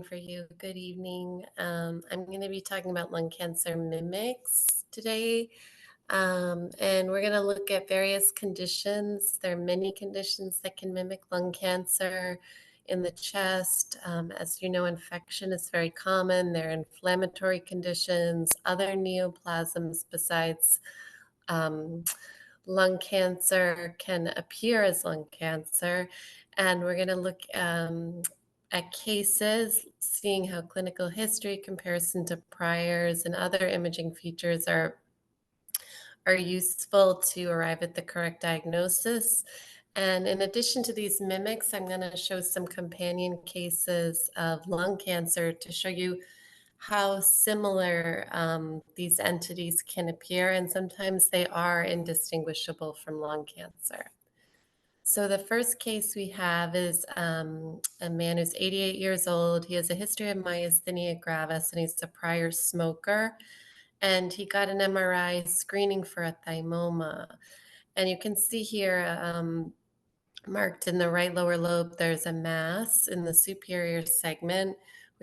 for you. Good evening. I'm going to be talking about lung cancer mimics today. And we're going to look at various conditions. There are many conditions that can mimic lung cancer in the chest. As you know, infection is very common. There are inflammatory conditions, other neoplasms besides um, lung cancer can appear as lung cancer. And we're going to look at cases, seeing how clinical history, comparison to priors, and other imaging features are useful to arrive at the correct diagnosis. And in addition to these mimics, I'm going to show some companion cases of lung cancer to show you how similar these entities can appear, and sometimes they are indistinguishable from lung cancer. So the first case we have is a man who's 88 years old. He has a history of myasthenia gravis, and he's a prior smoker. And he got an MRI screening for a thymoma. And you can see here, marked in the right lower lobe, there's a mass in the superior segment,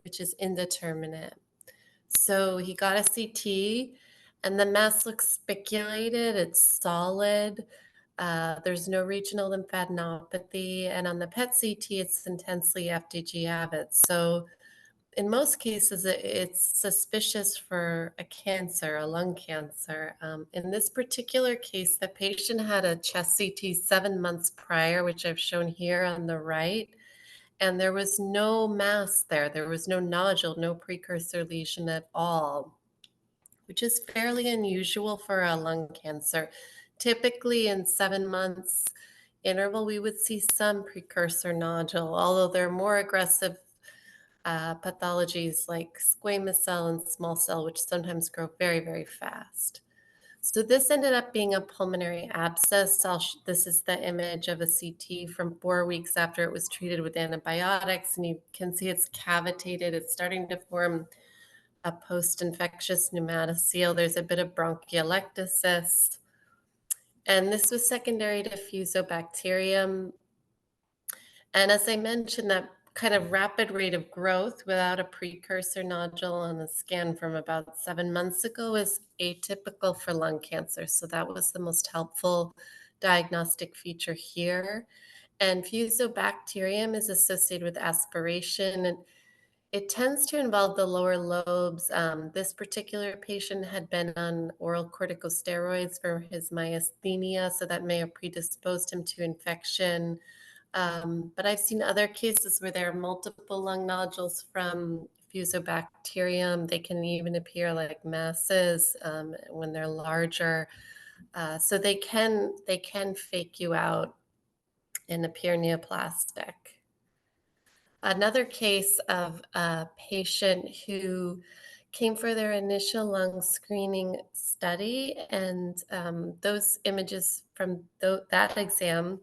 which is indeterminate. So he got a CT, and the mass looks spiculated. It's solid. There's no regional lymphadenopathy, and on the PET CT, it's intensely FDG avid. So in most cases, it's suspicious for a cancer, a lung cancer. In this particular case, the patient had a chest CT 7 months prior, which I've shown here on the right, and there was no mass there. There was no nodule, no precursor lesion at all, which is fairly unusual for a lung cancer. Typically, in 7 months interval, we would see some precursor nodule, although they're more aggressive pathologies like squamous cell and small cell, which sometimes grow very, very fast. So this ended up being a pulmonary abscess. This is the image of a CT from 4 weeks after it was treated with antibiotics, and you can see it's cavitated. It's starting to form a post-infectious pneumatocele. There's a bit of bronchiectasis, and this was secondary to fusobacterium. And as I mentioned, that kind of rapid rate of growth without a precursor nodule on the scan from about 7 months ago is atypical for lung cancer. So that was the most helpful diagnostic feature here. And fusobacterium is associated with aspiration, and it tends to involve the lower lobes. This particular patient had been on oral corticosteroids for his myasthenia, so that may have predisposed him to infection. But I've seen other cases where there are multiple lung nodules from fusobacterium. They can even appear like masses when they're larger. So they can fake you out and appear neoplastic. Another case of a patient who came for their initial lung screening study, and those images from that exam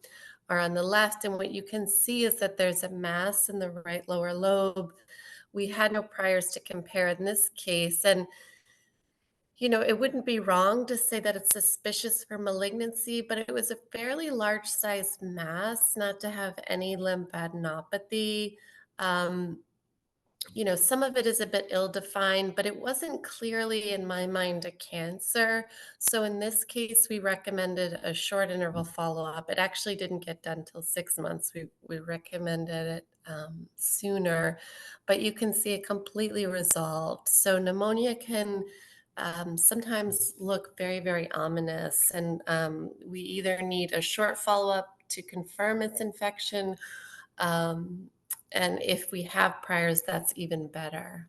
are on the left. And what you can see is that there's a mass in the right lower lobe. We had no priors to compare in this case. And it wouldn't be wrong to say that it's suspicious for malignancy, but it was a fairly large sized mass, not to have any lymphadenopathy. Um, some of it is a bit ill-defined, but it wasn't clearly, in my mind, a cancer. So in this case, we recommended a short interval follow-up. It actually didn't get done till 6 months. We recommended it sooner, but you can see it completely resolved. So pneumonia can sometimes look very, very ominous, and we either need a short follow-up to confirm its infection, um, and if we have priors, that's even better.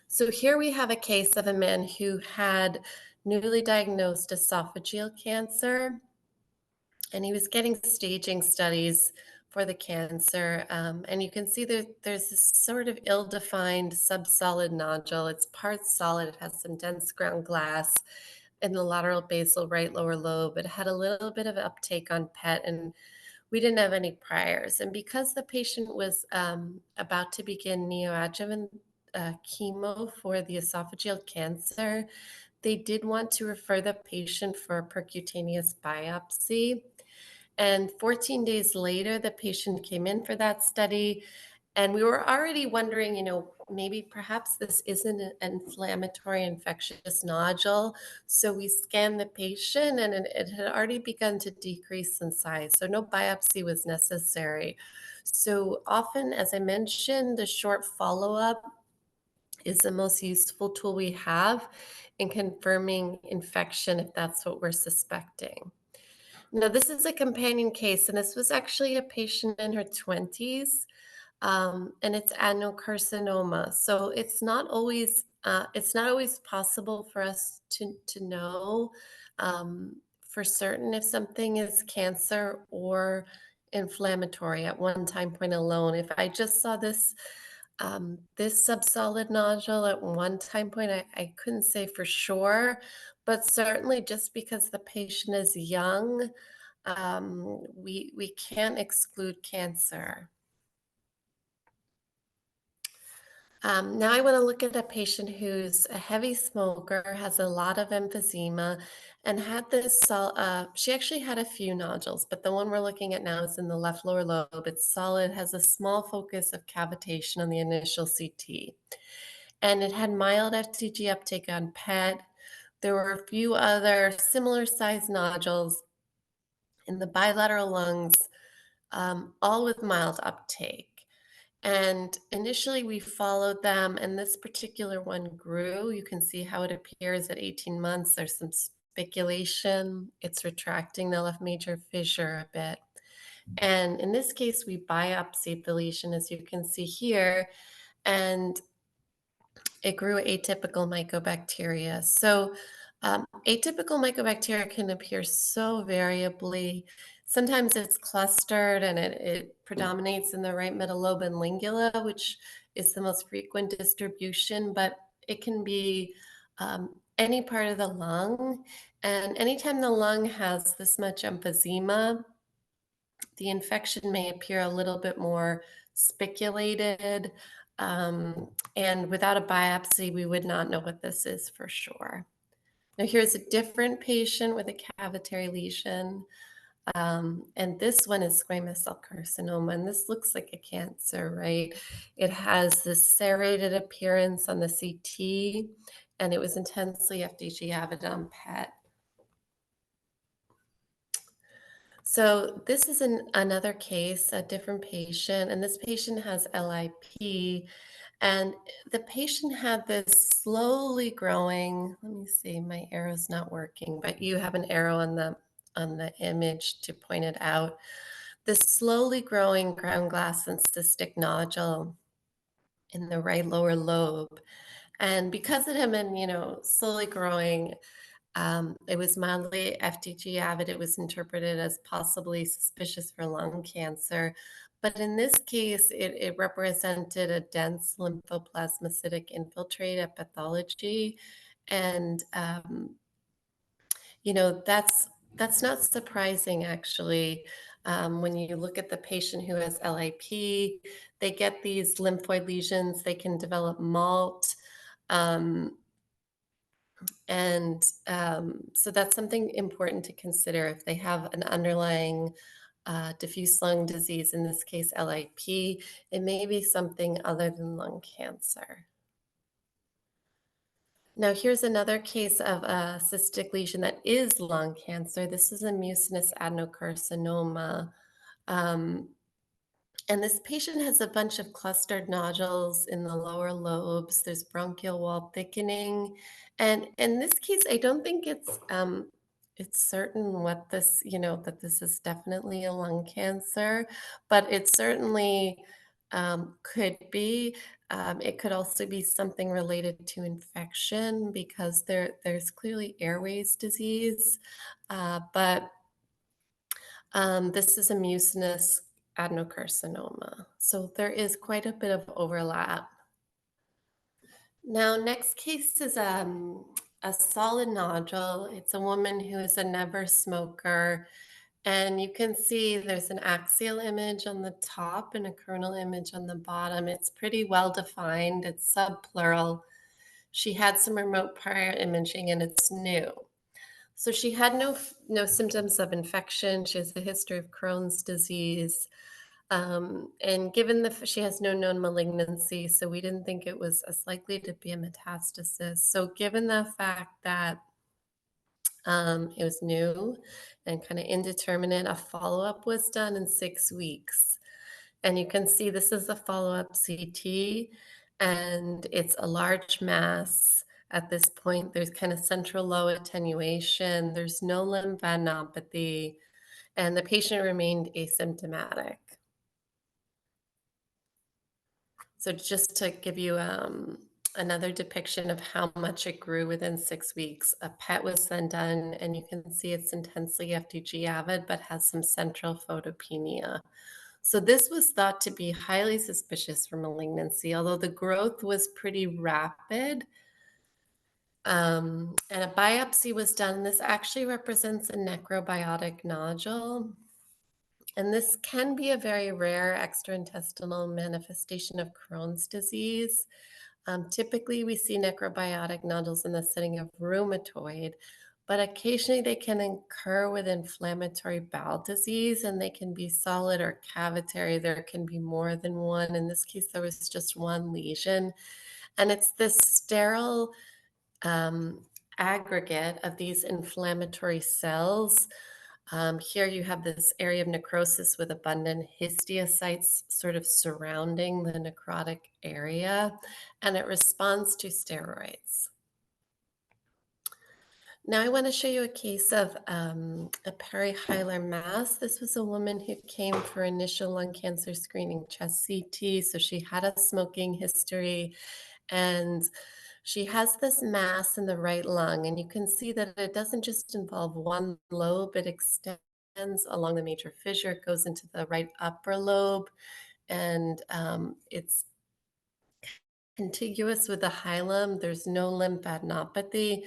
So here we have a case of a man who had newly diagnosed esophageal cancer, and he was getting staging studies for the cancer. And you can see that there's this sort of ill-defined subsolid nodule. It's part solid. It has some dense ground glass in the lateral basal right lower lobe. It had a little bit of uptake on PET, and we didn't have any priors. And because the patient was about to begin neoadjuvant chemo for the esophageal cancer, they did want to refer the patient for a percutaneous biopsy. And 14 days later, the patient came in for that study. And we were already wondering, maybe perhaps this isn't an inflammatory infectious nodule. So we scanned the patient and it had already begun to decrease in size. So no biopsy was necessary. So often, as I mentioned, the short follow up is the most useful tool we have in confirming infection if that's what we're suspecting. Now, this is a companion case, and this was actually a patient in her 20s, and it's adenocarcinoma. So it's not always possible for us to know for certain if something is cancer or inflammatory at one time point alone. If I just saw this subsolid nodule at one time point, I couldn't say for sure, but certainly just because the patient is young, we can't exclude cancer. Now I want to look at a patient who's a heavy smoker, has a lot of emphysema, and had she actually had a few nodules, but the one we're looking at now is in the left lower lobe. It's solid, has a small focus of cavitation on the initial CT. And it had mild FDG uptake on PET. There were a few other similar sized nodules in the bilateral lungs, all with mild uptake. And initially, we followed them, and this particular one grew. You can see how it appears at 18 months. There's some speculation. It's retracting the left major fissure a bit. And in this case, we biopsied the lesion, as you can see here, and it grew atypical mycobacteria. So, atypical mycobacteria can appear so variably. Sometimes it's clustered and it predominates in the right middle lobe and lingula, which is the most frequent distribution, but it can be any part of the lung. And anytime the lung has this much emphysema, the infection may appear a little bit more spiculated. And without a biopsy, we would not know what this is for sure. Now, here's a different patient with a cavitary lesion. And this one is squamous cell carcinoma, and this looks like a cancer, right? It has this serrated appearance on the CT, and it was intensely FDG avid on PET. So this is another case, a different patient, and this patient has LIP, and the patient had this slowly growing. Let me see, my arrow's not working, but you have an arrow on the image to point it out. This slowly growing ground glass and cystic nodule in the right lower lobe. And because it had been, slowly growing, it was mildly FDG avid. It was interpreted as possibly suspicious for lung cancer. But in this case, it represented a dense lymphoplasmacytic infiltrate at pathology. And, that's not surprising, actually. When you look at the patient who has LIP, they get these lymphoid lesions, they can develop MALT. Um, so that's something important to consider if they have an underlying diffuse lung disease, in this case LIP, it may be something other than lung cancer. Now, here's another case of a cystic lesion that is lung cancer. This is a mucinous adenocarcinoma. Um, And this patient has a bunch of clustered nodules in the lower lobes. There's bronchial wall thickening. And in this case, I don't think it's certain what this, that this is definitely a lung cancer, but it certainly could be. It could also be something related to infection because there's clearly airways disease. But this is a mucinous adenocarcinoma. So there is quite a bit of overlap. Now, next case is a solid nodule. It's a woman who is a never smoker. And you can see there's an axial image on the top and a coronal image on the bottom. It's pretty well defined. It's subpleural. She had some remote prior imaging and it's new. So she had no symptoms of infection. She has a history of Crohn's disease. And given she has no known malignancy, so we didn't think it was as likely to be a metastasis. So given the fact that it was new and kind of indeterminate, a follow-up was done in 6 weeks. And you can see this is a follow-up CT, and it's a large mass. At this point, there's kind of central low attenuation. There's no lymphadenopathy, and the patient remained asymptomatic. So just to give you another depiction of how much it grew within 6 weeks, a PET was then done, and you can see it's intensely FDG avid, but has some central photopenia. So this was thought to be highly suspicious for malignancy, although the growth was pretty rapid. And a biopsy was done. This actually represents a necrobiotic nodule. And this can be a very rare extraintestinal manifestation of Crohn's disease. Typically, we see necrobiotic nodules in the setting of rheumatoid, but occasionally they can occur with inflammatory bowel disease, and they can be solid or cavitary. There can be more than one. In this case, there was just one lesion. And it's this sterile um, aggregate of these inflammatory cells. Here you have this area of necrosis with abundant histiocytes sort of surrounding the necrotic area, and it responds to steroids. Now I want to show you a case of a perihilar mass. This was a woman who came for initial lung cancer screening chest CT. So she had a smoking history, and she has this mass in the right lung, and you can see that it doesn't just involve one lobe, it extends along the major fissure, it goes into the right upper lobe, and it's contiguous with the hilum. There's no lymphadenopathy.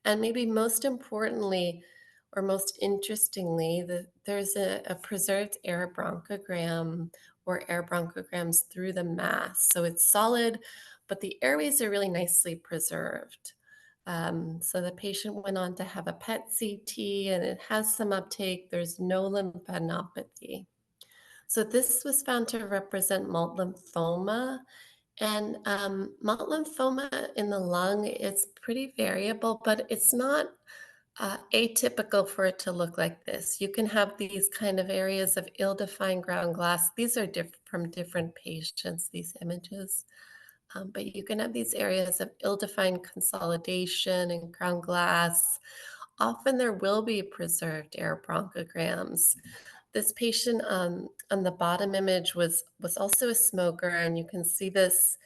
And maybe most importantly, or most interestingly, there's a preserved air bronchogram or air bronchograms through the mass. So it's solid, but the airways are really nicely preserved. So the patient went on to have a PET CT, and it has some uptake. There's no lymphadenopathy. So this was found to represent malt lymphoma, and malt lymphoma in the lung is pretty variable, but it's not atypical for it to look like this. You can have these kind of areas of ill-defined ground glass. These are from different patients, these images. But you can have these areas of ill-defined consolidation and ground glass. Often there will be preserved air bronchograms. This patient on the bottom image was also a smoker, and you can see this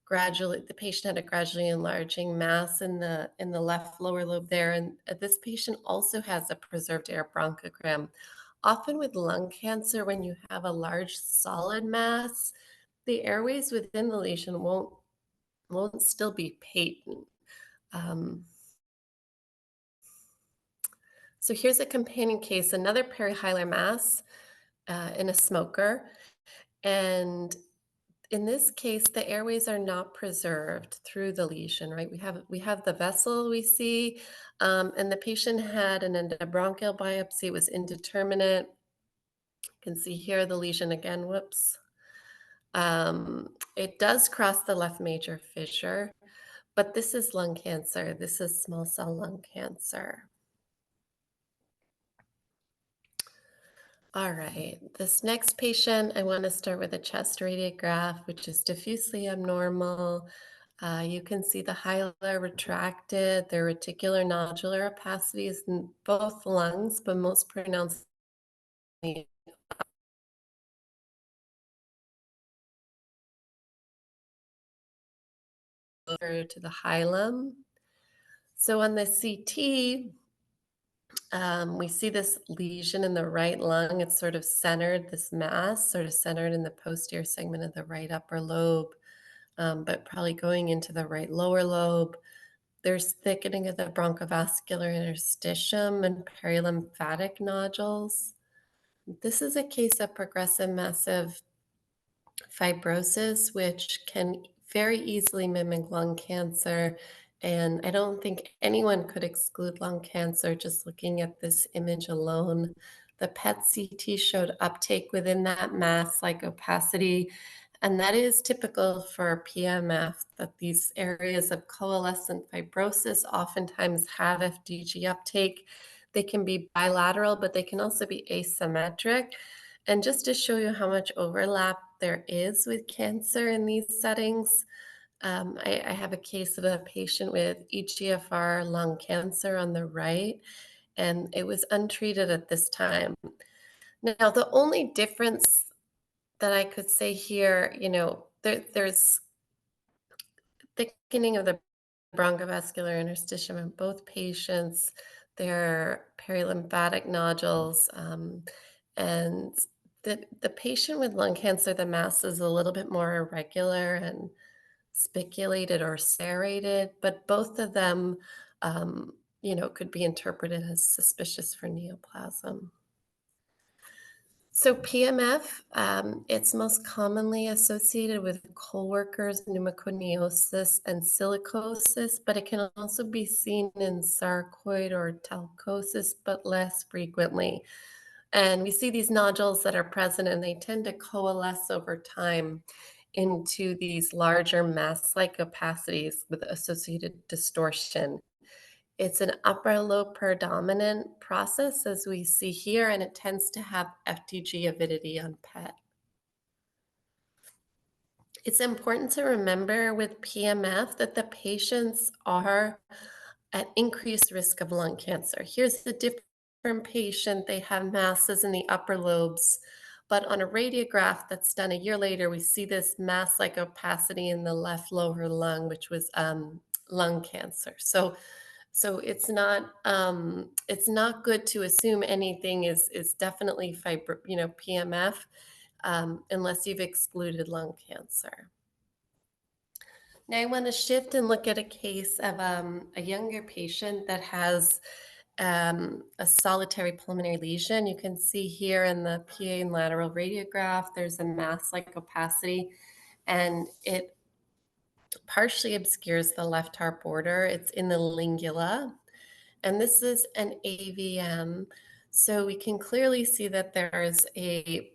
gradually. The patient had a gradually enlarging mass in the left lower lobe there, and this patient also has a preserved air bronchogram. Often with lung cancer, when you have a large solid mass, the airways within the lesion won't still be patent. Um, so here's a companion case, another perihilar mass in a smoker. And in this case, the airways are not preserved through the lesion, right? We have the vessel we see, and the patient had an endobronchial biopsy. It was indeterminate. You can see here the lesion again. Whoops. It does cross the left major fissure, but this is lung cancer. This is small cell lung cancer. All right, this next patient, I want to start with a chest radiograph, which is diffusely abnormal. You can see the hilar retracted, the reticular nodular opacities in both lungs, but most pronounced over to the hilum. So on the CT, we see this lesion in the right lung. It's sort of centered, this mass sort of centered in the posterior segment of the right upper lobe, but probably going into the right lower lobe. There's thickening of the bronchovascular interstitium and perilymphatic nodules. This is a case of progressive massive fibrosis, which can very easily mimic lung cancer. And I don't think anyone could exclude lung cancer just looking at this image alone. The PET CT showed uptake within that mass-like opacity, and that is typical for PMF, that these areas of coalescent fibrosis oftentimes have FDG uptake. They can be bilateral, but they can also be asymmetric. And just to show you how much overlap there is with cancer in these settings, I have a case of a patient with EGFR lung cancer on the right, and it was untreated at this time. Now, the only difference that I could say here, there's thickening of the bronchivascular interstitium in both patients. There are perilymphatic nodules, and the patient with lung cancer, the mass is a little bit more irregular and spiculated or serrated, but both of them, could be interpreted as suspicious for neoplasm. So PMF, it's most commonly associated with coworkers, pneumoconiosis, and silicosis, but it can also be seen in sarcoid or talcosis, but less frequently. And we see these nodules that are present and they tend to coalesce over time into these larger mass-like opacities with associated distortion. It's an upper lobe predominant process, as we see here, and it tends to have FDG avidity on PET. It's important to remember with PMF that the patients are at increased risk of lung cancer. Here's the different patient. They have masses in the upper lobes, but on a radiograph that's done a year later, we see this mass-like opacity in the left lower lung, which was lung cancer. So it's not good to assume anything is definitely PMF, unless you've excluded lung cancer. Now I want to shift and look at a case of a younger patient that has a solitary pulmonary lesion. You can see here in the PA and lateral radiograph, there's a mass-like opacity, and it partially obscures the left heart border. It's in the lingula, and this is an AVM. So we can clearly see that there's a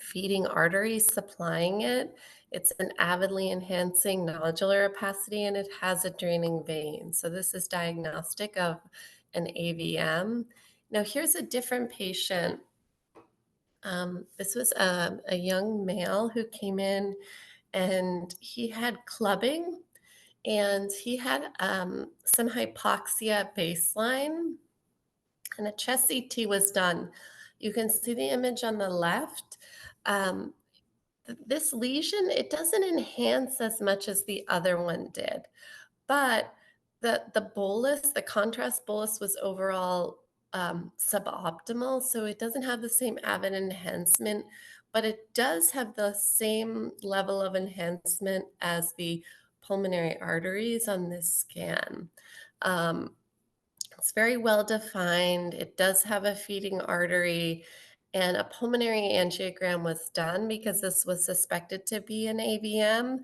feeding artery supplying it. It's an avidly enhancing nodular opacity, and it has a draining vein. So this is diagnostic of an AVM. Now here's a different patient. This was a young male who came in and he had clubbing and he had some hypoxia at baseline, and a chest CT was done. You can see the image on the left. Um, this lesion, it doesn't enhance as much as the other one did, but the bolus, the contrast bolus was overall suboptimal, so it doesn't have the same avid enhancement, but it does have the same level of enhancement as the pulmonary arteries on this scan. Um, it's very well defined. It does have a feeding artery, and a pulmonary angiogram was done because this was suspected to be an AVM.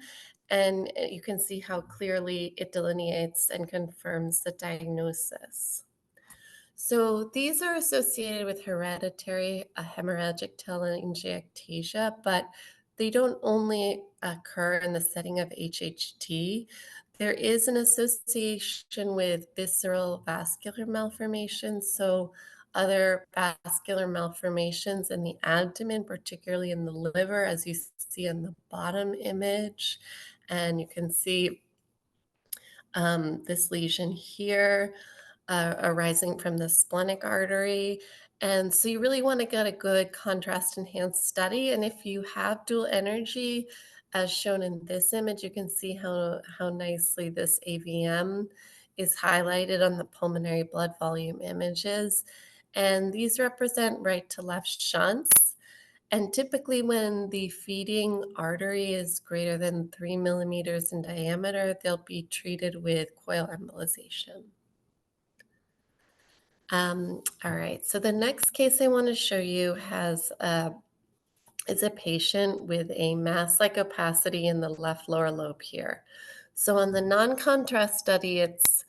And you can see how clearly it delineates and confirms the diagnosis. So these are associated with hereditary hemorrhagic telangiectasia, but they don't only occur in the setting of HHT. There is an association with visceral vascular malformations, so other vascular malformations in the abdomen, particularly in the liver, as you see in the bottom image. And you can see this lesion here arising from the splenic artery. And so you really want to get a good contrast enhanced study. And if you have dual energy, as shown in this image, you can see how nicely this AVM is highlighted on the pulmonary blood volume images. And these represent right to left shunts. And typically when the feeding artery is greater than 3 millimeters in diameter, they'll be treated with coil embolization. All right, so the next case I want to show you is a patient with a mass-like opacity in the left lower lobe here. So on the non-contrast study, it's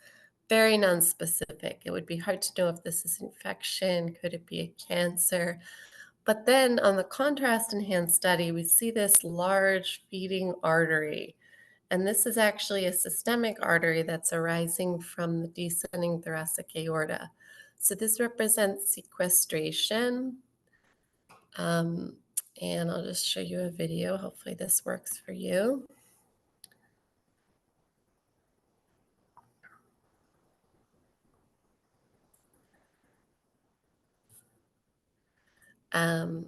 very nonspecific. It would be hard to know if this is infection, could it be a cancer? But then on the contrast enhanced study, we see this large feeding artery. And this is actually a systemic artery that's arising from the descending thoracic aorta. So this represents sequestration. Um, and I'll just show you a video. Hopefully this works for you. Um,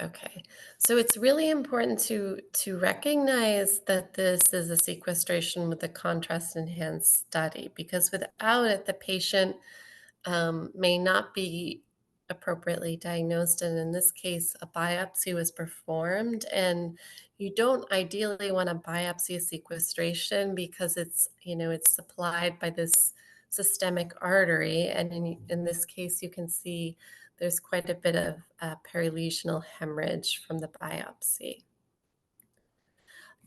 okay, so it's really important to recognize that this is a sequestration with a contrast enhanced study, because without it, the patient may not be appropriately diagnosed. And in this case, a biopsy was performed. And you don't ideally want to biopsy a sequestration because it's supplied by this systemic artery. And in this case, you can see there's quite a bit of perilesional hemorrhage from the biopsy.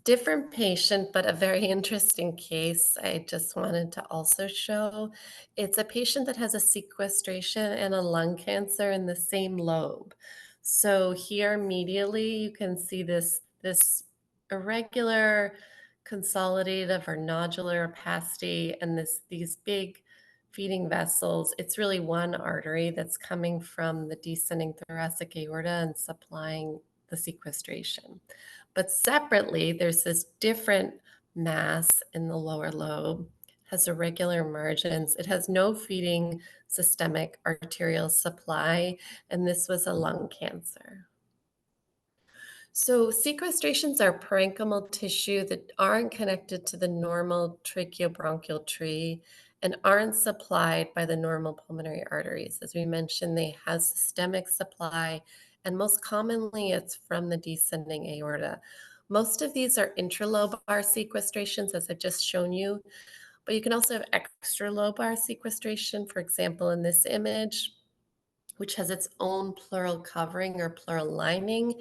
Different patient, but a very interesting case I just wanted to also show. It's a patient that has a sequestration and a lung cancer in the same lobe. So here medially, you can see this irregular consolidative or nodular opacity and these big feeding vessels. It's really one artery that's coming from the descending thoracic aorta and supplying the sequestration. But separately, there's this different mass in the lower lobe, has irregular margins. It has no feeding systemic arterial supply, and this was a lung cancer. So sequestrations are parenchymal tissue that aren't connected to the normal tracheobronchial tree and aren't supplied by the normal pulmonary arteries. As we mentioned, they have systemic supply, and most commonly it's from the descending aorta. Most of these are intralobar sequestrations, as I've just shown you, but you can also have extralobar sequestration, for example, in this image, which has its own pleural covering or pleural lining.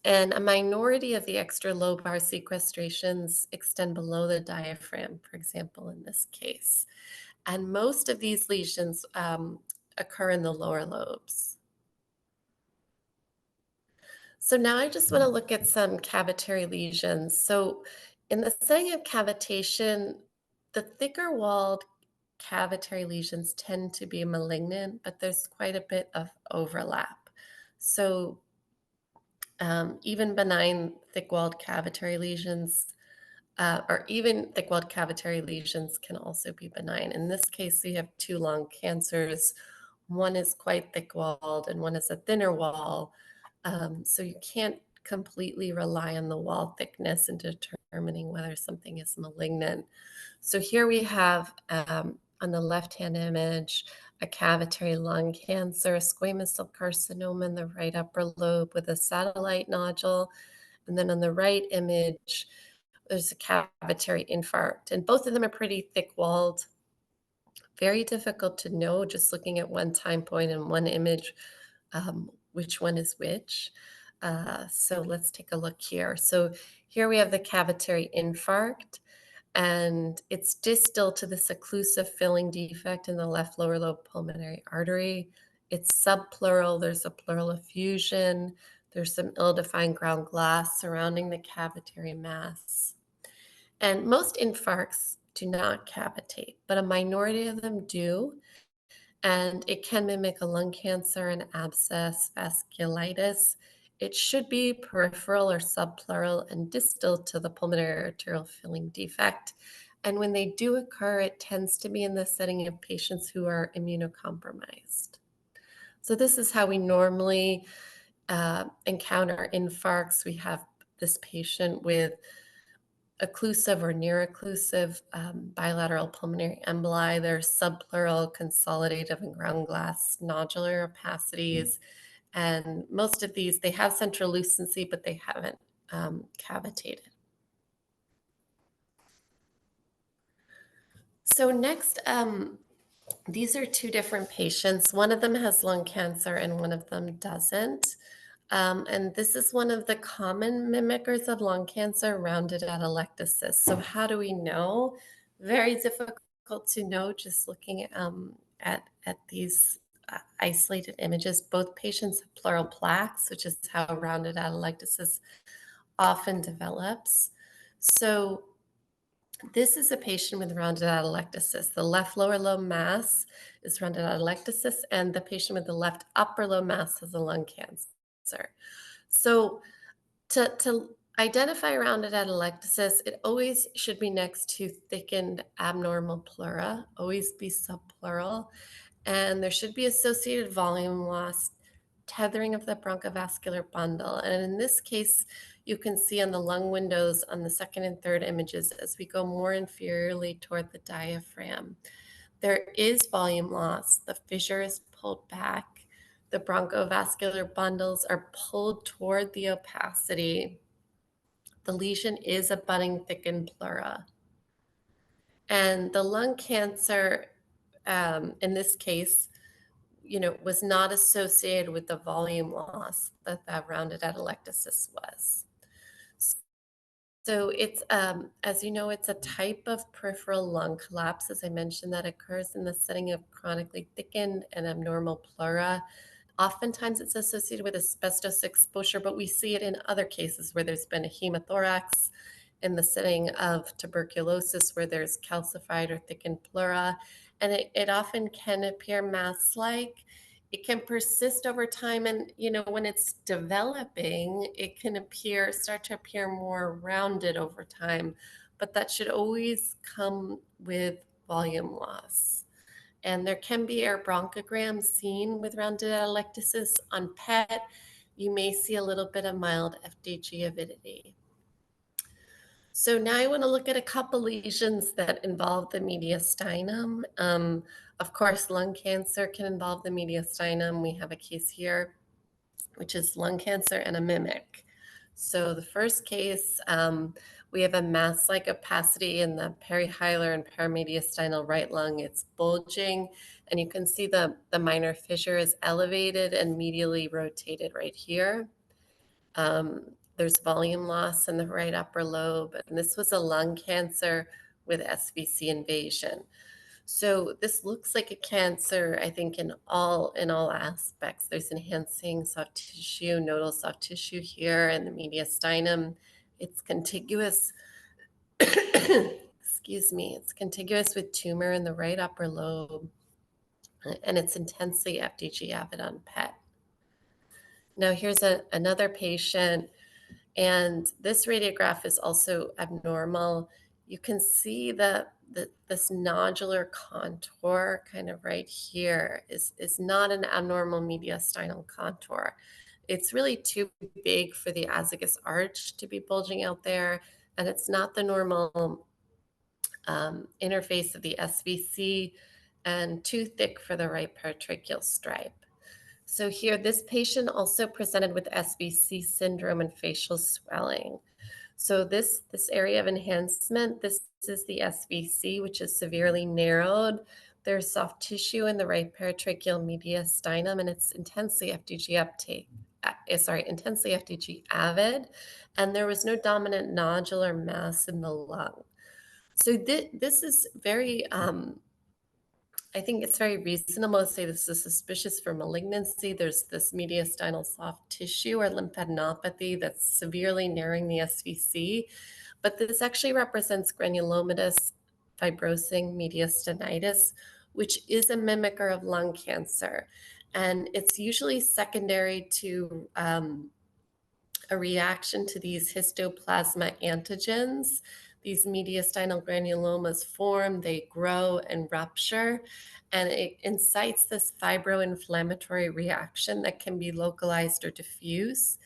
And a minority of the extralobar sequestrations extend below the diaphragm, for example, in this case. And most of these lesions occur in the lower lobes. So now I just want to look at some cavitary lesions. So in the setting of cavitation, the thicker walled cavitary lesions tend to be malignant, but there's quite a bit of overlap. So even benign thick-walled cavitary lesions, or even thick-walled cavitary lesions can also be benign. In this case, we have two lung cancers. One is quite thick-walled and one is a thinner wall. So you can't completely rely on the wall thickness in determining whether something is malignant. So here we have on the left-hand image, a cavitary lung cancer, squamous cell carcinoma in the right upper lobe with a satellite nodule. And then on the right image, there's a cavitary infarct. And both of them are pretty thick-walled. Very difficult to know just looking at one time point and one image which one is which. So let's take a look here. So here we have the cavitary infarct, and it's distal to this occlusive filling defect in the left lower lobe pulmonary artery. It's subpleural. There's a pleural effusion. There's some ill-defined ground glass surrounding the cavitary mass. And most infarcts do not cavitate, but a minority of them do. And it can mimic a lung cancer, an abscess, vasculitis. It should be peripheral or subpleural and distal to the pulmonary arterial filling defect. And when they do occur, it tends to be in the setting of patients who are immunocompromised. So this is how we normally encounter infarcts. We have this patient with occlusive or near occlusive bilateral pulmonary emboli. They're subpleural, consolidative, and ground glass nodular opacities. And most of these, they have central lucency, but they haven't cavitated. So next, these are two different patients. One of them has lung cancer and one of them doesn't. And this is one of the common mimickers of lung cancer, rounded atelectasis. So how do we know? Very difficult difficult to know just looking at these isolated images. Both patients have pleural plaques, which is how rounded atelectasis often develops. So this is a patient with rounded atelectasis. The left lower lobe mass is rounded atelectasis, and the patient with the left upper lobe mass has a lung cancer. So to identify rounded atelectasis, it always should be next to thickened abnormal pleura, always be subpleural, and there should be associated volume loss, tethering of the bronchovascular bundle. And in this case, you can see on the lung windows on the second and third images as we go more inferiorly toward the diaphragm. There is volume loss. The fissure is pulled back. The bronchovascular bundles are pulled toward the opacity. The lesion is a budding thickened pleura. And the lung cancer, in this case, was not associated with the volume loss that that rounded atelectasis was. So it's, as you know, it's a type of peripheral lung collapse, as I mentioned, that occurs in the setting of chronically thickened and abnormal pleura. Oftentimes it's associated with asbestos exposure, but we see it in other cases where there's been a hemothorax in the setting of tuberculosis where there's calcified or thickened pleura. And it often can appear mass-like. It can persist over time. And, when it's developing, it can start to appear more rounded over time. But that should always come with volume loss. And there can be air bronchograms seen with rounded atelectasis on PET. You may see a little bit of mild FDG avidity. So now I want to look at a couple lesions that involve the mediastinum. Of course, lung cancer can involve the mediastinum. We have a case here, which is lung cancer and a mimic. So the first case, we have a mass-like opacity in the perihilar and paramediastinal right lung. It's bulging, and you can see the minor fissure is elevated and medially rotated right here. There's volume loss in the right upper lobe, and this was a lung cancer with SVC invasion. So this looks like a cancer, I think, in all aspects. There's enhancing soft tissue, nodal soft tissue here in the mediastinum. It's contiguous, excuse me, it's contiguous with tumor in the right upper lobe, and it's intensely FDG avid on PET. Now here's another patient, and this radiograph is also abnormal. You can see this nodular contour kind of right here is not an abnormal mediastinal contour. It's really too big for the azygos arch to be bulging out there, and it's not the normal interface of the SVC, and too thick for the right paratracheal stripe. So here, this patient also presented with SVC syndrome and facial swelling. So this area of enhancement, this is the SVC, which is severely narrowed. There's soft tissue in the right paratracheal mediastinum, and it's intensely FDG intensely FDG avid, and there was no dominant nodular mass in the lung. So this is very I think it's very reasonable to say this is suspicious for malignancy. There's this mediastinal soft tissue or lymphadenopathy that's severely narrowing the SVC, but this actually represents granulomatous fibrosing mediastinitis, which is a mimicker of lung cancer. And it's usually secondary to a reaction to these histoplasma antigens. These mediastinal granulomas form, they grow and rupture, and it incites this fibroinflammatory reaction that can be localized or diffuse,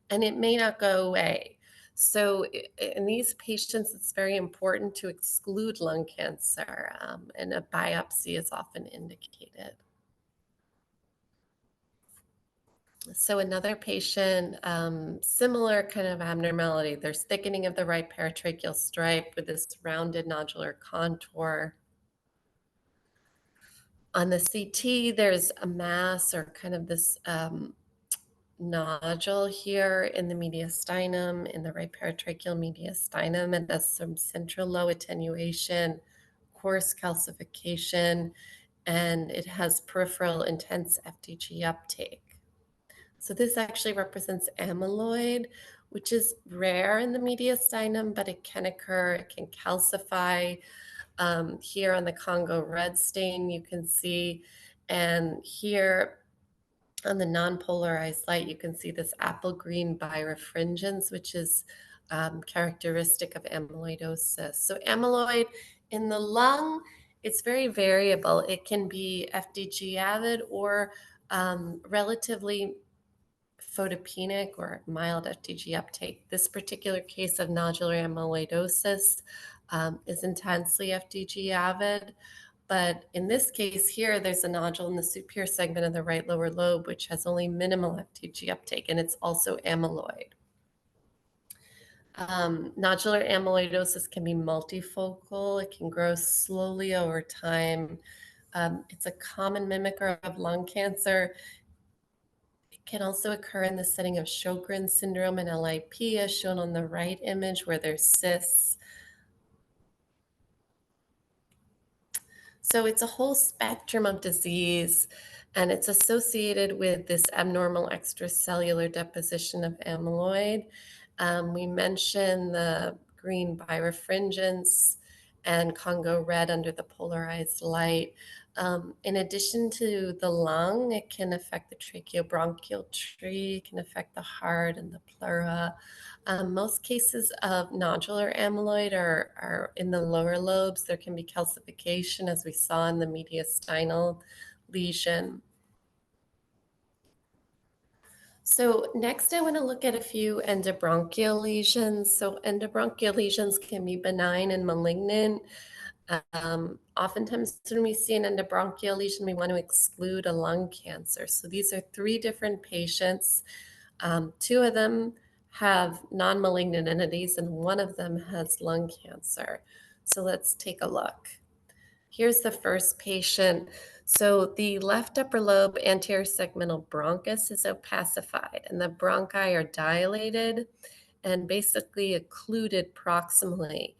and it may not go away. So in these patients, it's very important to exclude lung cancer, and a biopsy is often indicated. So another patient, similar kind of abnormality. There's thickening of the right paratracheal stripe with this rounded nodular contour. On the CT, there's a mass or kind of this nodule here in the mediastinum, in the right paratracheal mediastinum, and that's some central low attenuation, coarse calcification, and it has peripheral intense FDG uptake. So this actually represents amyloid, which is rare in the mediastinum, but it can occur. It can calcify. Here on the Congo red stain, you can see, and here on the non-polarized light, you can see this apple green birefringence, which is characteristic of amyloidosis. So amyloid in the lung, it's very variable. It can be FDG avid or relatively photopenic or mild FDG uptake. This particular case of nodular amyloidosis is intensely FDG avid. But in this case here, there's a nodule in the superior segment of the right lower lobe, which has only minimal FDG uptake, and it's also amyloid. Nodular amyloidosis can be multifocal. It can grow slowly over time. It's a common mimicker of lung cancer. It can also occur in the setting of Sjogren's syndrome and LIP, as shown on the right image, where there's cysts. So it's a whole spectrum of disease, and it's associated with this abnormal extracellular deposition of amyloid. We mentioned the green birefringence and Congo red under the polarized light. In addition to the lung, it can affect the tracheobronchial tree, it can affect the heart and the pleura. Most cases of nodular amyloid are in the lower lobes. There can be calcification, as we saw in the mediastinal lesion. So next, I want to look at a few endobronchial lesions. So endobronchial lesions can be benign and malignant. Oftentimes when we see an endobronchial lesion, we want to exclude a lung cancer. So these are three different patients. Two of them have non-malignant entities, and one of them has lung cancer. So let's take a look. Here's the first patient. So the left upper lobe anterior segmental bronchus is opacified, and the bronchi are dilated and basically occluded proximally.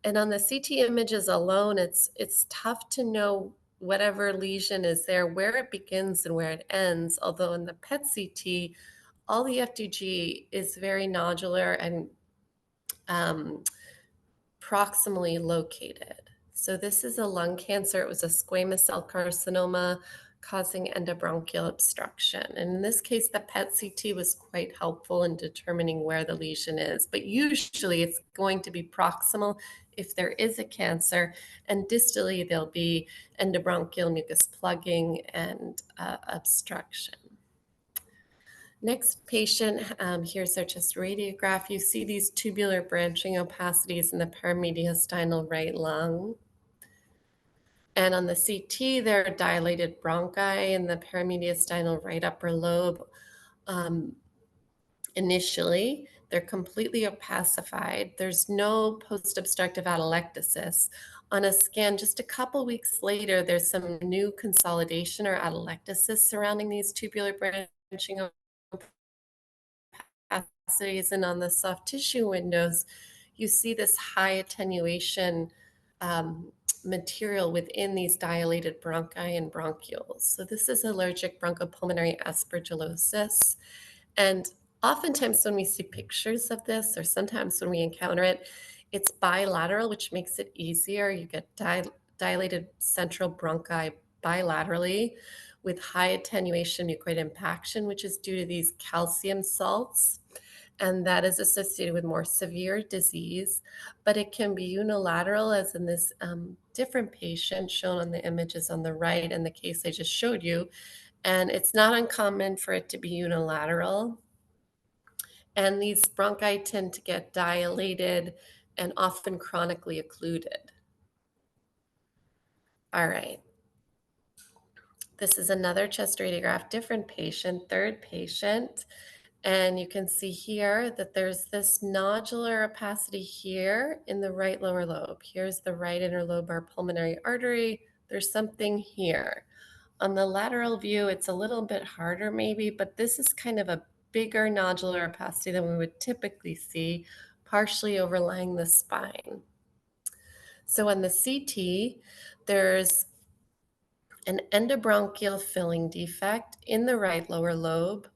And on the CT images alone, it's tough to know whatever lesion is there, where it begins and where it ends. Although in the PET CT, all the FDG is very nodular and proximally located. So this is a lung cancer. It was a squamous cell carcinoma causing endobronchial obstruction. And in this case, the PET CT was quite helpful in determining where the lesion is. But usually it's going to be proximal if there is a cancer, and distally there'll be endobronchial mucus plugging and obstruction. Next patient, here's our chest radiograph. You see these tubular branching opacities in the paramediastinal right lung. And on the CT, there are dilated bronchi in the paramediastinal right upper lobe. Initially, they're completely opacified. There's no post-obstructive atelectasis. On a scan just a couple weeks later, there's some new consolidation or atelectasis surrounding these tubular branching opacities. And on the soft tissue windows, you see this high attenuation material within these dilated bronchi and bronchioles. So this is allergic bronchopulmonary aspergillosis. And oftentimes when we see pictures of this, or sometimes when we encounter it, it's bilateral, which makes it easier. You get dilated central bronchi bilaterally with high attenuation mucoid impaction, which is due to these calcium salts. And that is associated with more severe disease, but it can be unilateral, as in this different patient shown on the images on the right in the case I just showed you. And it's not uncommon for it to be unilateral. And these bronchi tend to get dilated and often chronically occluded. All right. This is another chest radiograph, different patient, third patient. And you can see here that there's this nodular opacity here in the right lower lobe. Here's the right interlobar pulmonary artery. There's something here. On the lateral view, it's a little bit harder maybe, but this is kind of a bigger nodular opacity than we would typically see, partially overlying the spine. So on the CT, there's an endobronchial filling defect in the right lower lobe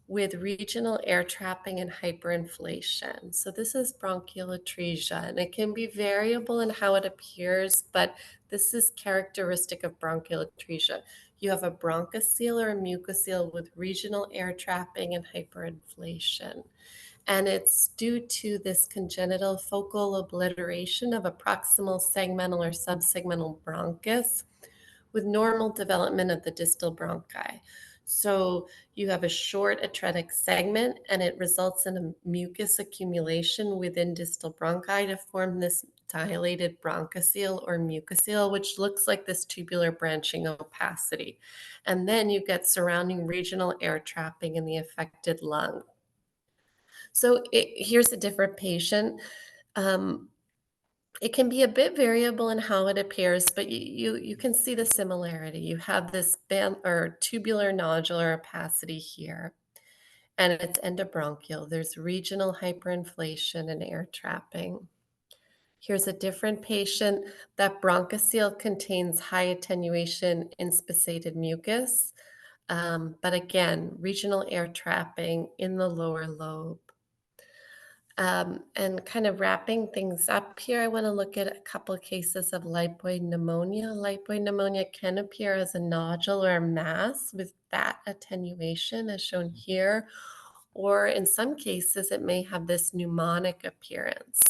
with regional air trapping and hyperinflation. So this is bronchial atresia, and it can be variable in how it appears, but this is characteristic of bronchial atresia. You have a bronchocele or a mucocele with regional air trapping and hyperinflation. And it's due to this congenital focal obliteration of a proximal segmental or subsegmental bronchus with normal development of the distal bronchi. So you have a short atretic segment, and it results in a mucus accumulation within distal bronchi to form this dilated bronchocele or mucocele, which looks like this tubular branching opacity. And then you get surrounding regional air trapping in the affected lung. So here's a different patient. Um, it can be a bit variable in how it appears, but you can see the similarity. You have this band or tubular nodular opacity here, and it's endobronchial. There's regional hyperinflation and air trapping. Here's a different patient. That bronchocele contains high attenuation inspissated mucus, but again, regional air trapping in the lower lobe. And kind of wrapping things up here, I want to look at a couple of cases of lipoid pneumonia. Lipoid pneumonia can appear as a nodule or a mass with fat attenuation, as shown here, or in some cases, it may have this pneumonic appearance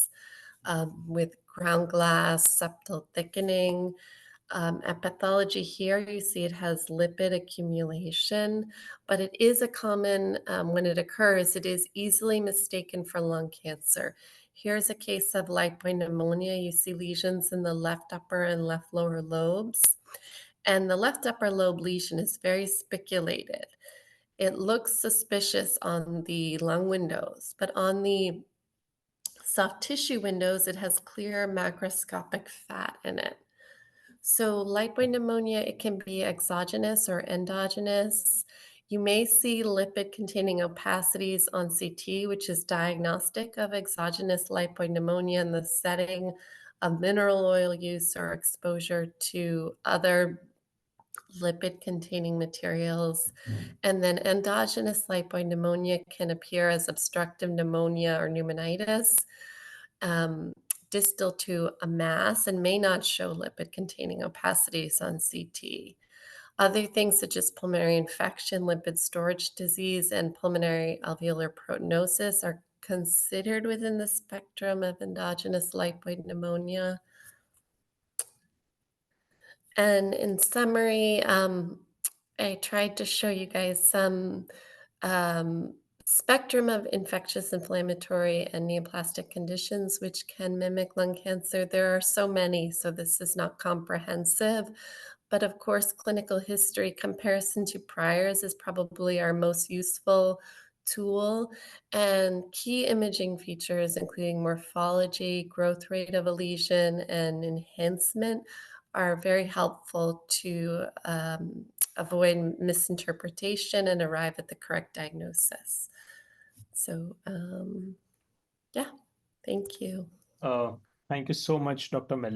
with ground glass, septal thickening, at pathology here, you see it has lipid accumulation, but it is a common, when it occurs, it is easily mistaken for lung cancer. Here's a case of lipoid pneumonia. You see lesions in the left upper and left lower lobes. And the left upper lobe lesion is very spiculated. It looks suspicious on the lung windows, but on the soft tissue windows, it has clear macroscopic fat in it. So lipoid pneumonia, it can be exogenous or endogenous. You may see lipid-containing opacities on CT, which is diagnostic of exogenous lipoid pneumonia in the setting of mineral oil use or exposure to other lipid-containing materials. And then endogenous lipoid pneumonia can appear as obstructive pneumonia or pneumonitis. Distal to a mass and may not show lipid-containing opacities on CT. Other things such as pulmonary infection, lipid storage disease, and pulmonary alveolar proteinosis are considered within the spectrum of endogenous lipoid pneumonia. And in summary, I tried to show you guys some um, spectrum of infectious, inflammatory, and neoplastic conditions which can mimic lung cancer. There are so many, so this is not comprehensive. But of course, clinical history comparison to priors is probably our most useful tool. And key imaging features, including morphology, growth rate of a lesion, and enhancement, are very helpful to avoid misinterpretation and arrive at the correct diagnosis. So, yeah, thank you. Uh, Thank you so much, Dr. Melissa.